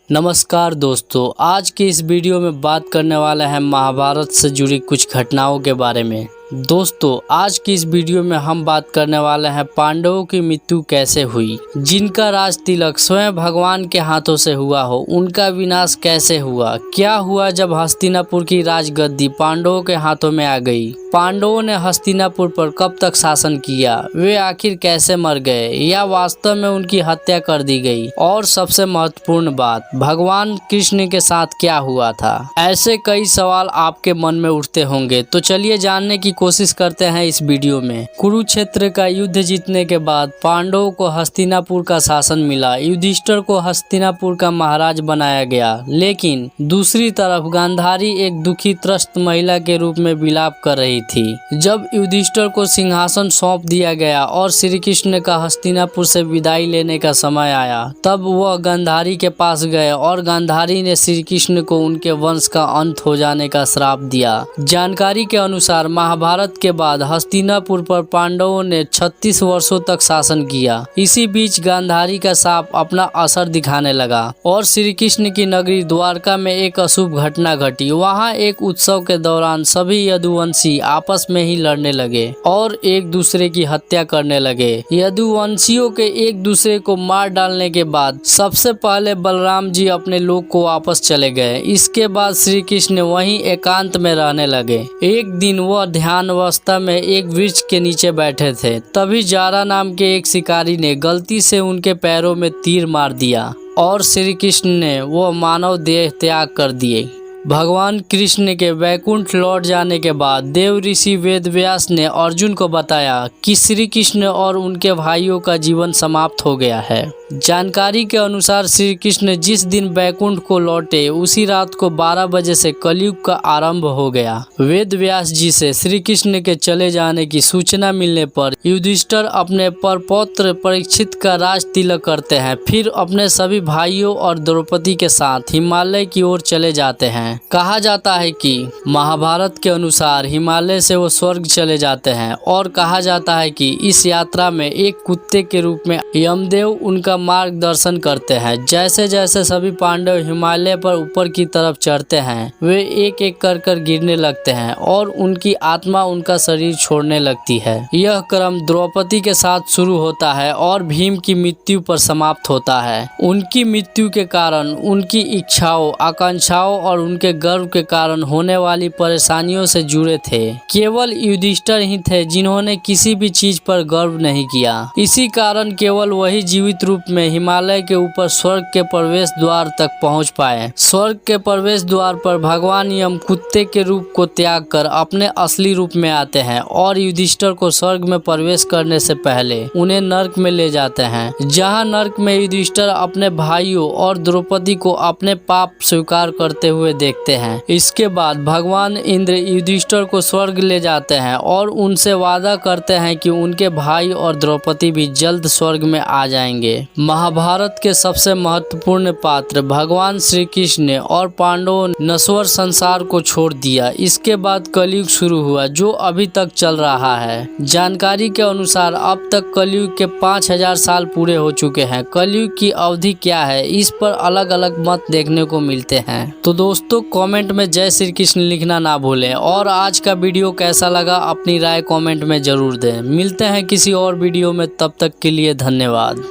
नमस्कार दोस्तों, आज की इस वीडियो में बात करने वाला है महाभारत से जुड़ी कुछ घटनाओं के बारे में। दोस्तों, आज की इस वीडियो में हम बात करने वाले हैं पांडवों की मृत्यु कैसे हुई, जिनका राज तिलक स्वयं भगवान के हाथों से हुआ हो, उनका विनाश कैसे हुआ, क्या हुआ जब हस्तिनापुर की राजगद्दी पांडवों के हाथों में आ गई, पांडवों ने हस्तिनापुर पर कब तक शासन किया, वे आखिर कैसे मर गए या वास्तव में उनकी हत्या कर दी गई, और सबसे महत्वपूर्ण बात, भगवान कृष्ण के साथ क्या हुआ था। ऐसे कई सवाल आपके मन में उठते होंगे, तो चलिए जानने की कोशिश करते हैं इस वीडियो में। कुरुक्षेत्र का युद्ध जीतने के बाद पांडवों को हस्तिनापुर का शासन मिला, युधिष्ठिर को हस्तिनापुर का महाराज बनाया गया, लेकिन दूसरी तरफ गांधारी एक दुखी त्रस्त महिला के रूप में विलाप कर रही थी। जब युधिष्ठिर को सिंहासन सौंप दिया गया और श्री कृष्ण का हस्तिनापुर से विदाई लेने का समय आया, तब वह गांधारी के पास गए और गांधारी ने श्री कृष्ण को उनके वंश का अंत हो जाने का श्राप दिया। जानकारी के अनुसार महाभारत के बाद हस्तिनापुर पर पांडवों ने 36 वर्षों तक शासन किया। इसी बीच गांधारी का शाप अपना असर दिखाने लगा और श्री कृष्ण की नगरी द्वारका में एक अशुभ घटना घटी। वहां एक उत्सव के दौरान सभी यदुवंशी आपस में ही लड़ने लगे और एक दूसरे की हत्या करने लगे। यदुवंशियों के एक दूसरे को मार डालने के बाद सबसे पहले बलराम जी अपने लोक को वापस चले गए। इसके बाद श्री कृष्ण वहीं एकांत में रहने लगे। एक दिन वह ध्यानावस्था में एक वृक्ष के नीचे बैठे थे, तभी जारा नाम के एक शिकारी ने गलती से उनके पैरों में तीर मार दिया और श्री कृष्ण ने वह मानव देह त्याग कर दिए। भगवान कृष्ण के वैकुंठ लौट जाने के बाद देव ऋषि वेदव्यास ने अर्जुन को बताया कि श्री कृष्ण और उनके भाइयों का जीवन समाप्त हो गया है। जानकारी के अनुसार श्री कृष्ण जिस दिन वैकुंठ को लौटे, उसी रात को 12 बजे से कलयुग का आरंभ हो गया। वेदव्यास जी से श्री कृष्ण के चले जाने की सूचना मिलने पर युधिष्ठिर अपने परपौत्र परीक्षित का राज तिलक करते हैं, फिर अपने सभी भाइयों और द्रौपदी के साथ हिमालय की ओर चले जाते हैं। कहा जाता है कि महाभारत के अनुसार हिमालय से वो स्वर्ग चले जाते हैं और कहा जाता है कि इस यात्रा में एक कुत्ते के रूप में यमदेव उनका मार्गदर्शन करते हैं। जैसे जैसे सभी पांडव हिमालय पर ऊपर की तरफ चढ़ते हैं, वे एक एक कर गिरने लगते हैं और उनकी आत्मा उनका शरीर छोड़ने लगती है। यह क्रम द्रौपदी के साथ शुरू होता है और भीम की मृत्यु पर समाप्त होता है। उनकी मृत्यु के कारण उनकी इच्छाओं, आकांक्षाओं और उनके गर्व के कारण होने वाली परेशानियों से जुड़े थे। केवल युधिष्ठिर ही थे जिन्होंने किसी भी चीज पर गर्व नहीं किया। इसी कारण केवल वही जीवित रूप में हिमालय के ऊपर स्वर्ग के प्रवेश द्वार तक पहुंच पाए। स्वर्ग के प्रवेश द्वार पर भगवान यम कुत्ते के रूप को त्याग कर अपने असली रूप में आते हैं और युधिष्ठिर को स्वर्ग में प्रवेश करने से पहले उन्हें नर्क में ले जाते हैं, जहां नर्क में युधिष्ठिर अपने भाइयों और द्रौपदी को अपने पाप स्वीकार करते हुए देखते हैं। इसके बाद भगवान इंद्र युधिष्ठिर को स्वर्ग ले जाते हैं और उनसे वादा करते हैं कि उनके भाई और द्रौपदी भी जल्द स्वर्ग में आ जाएंगे। महाभारत के सबसे महत्वपूर्ण पात्र भगवान श्री कृष्ण और पांडवों ने नश्वर संसार को छोड़ दिया। इसके बाद कलयुग शुरू हुआ, जो अभी तक चल रहा है। जानकारी के अनुसार अब तक कलयुग के 5000 साल पूरे हो चुके हैं। कलयुग की अवधि क्या है, इस पर अलग अलग मत देखने को मिलते हैं। तो दोस्तों, कमेंट में जय श्री कृष्ण लिखना ना भूलें और आज का वीडियो कैसा लगा अपनी राय कमेंट में जरूर दें। मिलते हैं किसी और वीडियो में, तब तक के लिए धन्यवाद।